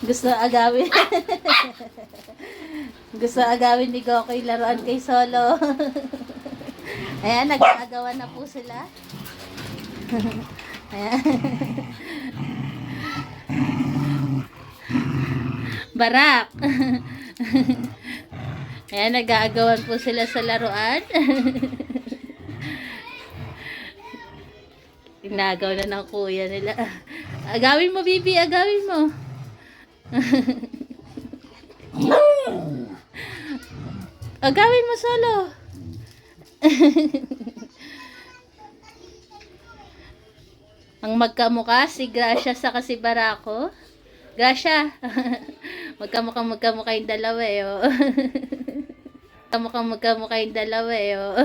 Gusto agawin. Gusto agawin ni Goku yung laruan kay Solo. Ayan, nag-aagawan na po sila. Ayan. Barak. Ayan, nag-aagawan po sila sa laruan. Inagaw na ng kuya nila. Agawin mo, Bibi. Agawin mo. Agawin mo, Solo. Ang magkamukha, si Gracia sa si Barako. Gracia. Magkamukha yung dalawa eh. Oh. Magkamukha yung dalawa eh. Oh.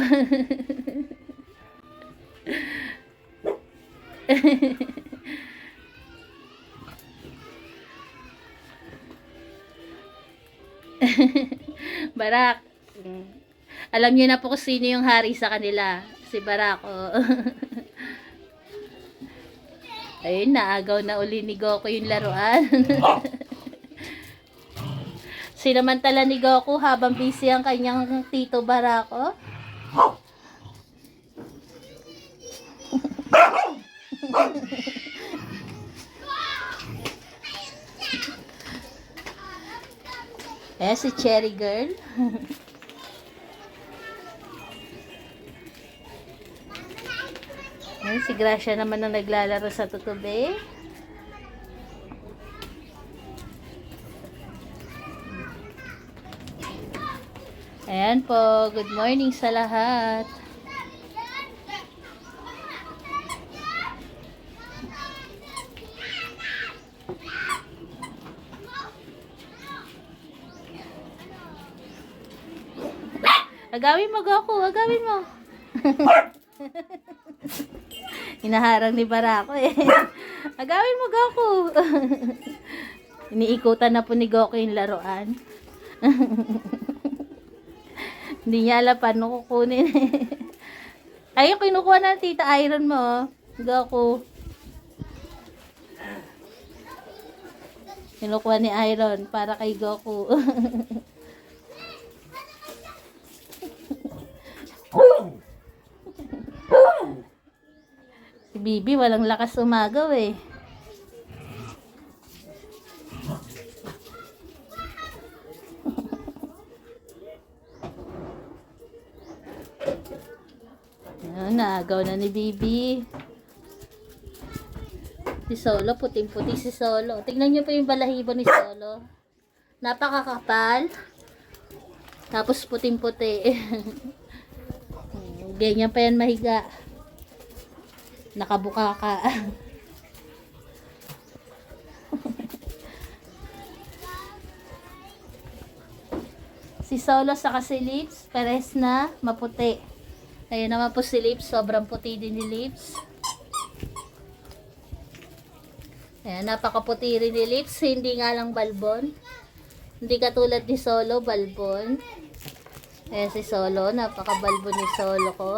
Barak. Alam niyo na po kung sino yung hari sa kanila. Si Barako. Ayun, naagaw na uli ni Goku yung laruan. Sinamantala ni Goku habang busy ang kanyang tito Barako. Eh, si Cherry Girl. Ay, si Gracia naman ang naglalaro sa tutubi. Ayan po, good morning sa lahat. Agawin mo, Goku. Agawin mo. Hinaharang ni Barako eh. Agawin mo, Goku. Iniikutan na po ni Goku yung laruan. Hindi niya alam paano kukunin eh. Ayun, kinukuha na Tita Iron mo. Goku. Kinukuha ni Iron para kay Goku. Si Bibi walang lakas umagaw eh. Ayan, naagaw na ni Bibi. Si Solo, puting-puti si Solo. Tingnan niyo po yung balahibo ni Solo. Napakakapal. Tapos puting-puti. Ganyan pa yan mahiga. Nakabuka ka. Si Solo sa si Lips, pares na maputi. Ayan naman po si Lips, sobrang puti din ni Lips. Ayan, napakaputi rin ni Lips, hindi nga lang balbon. Hindi katulad ni Solo, balbon. Ayan si Solo, napakabalbon ni Solo ko.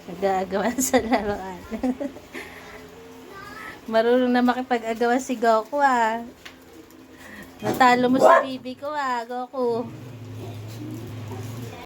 Nag-aagawan sa laruan. Marunong na makipag-agawan si Goku ah. Natalo mo si Bibi ko ah, Goku.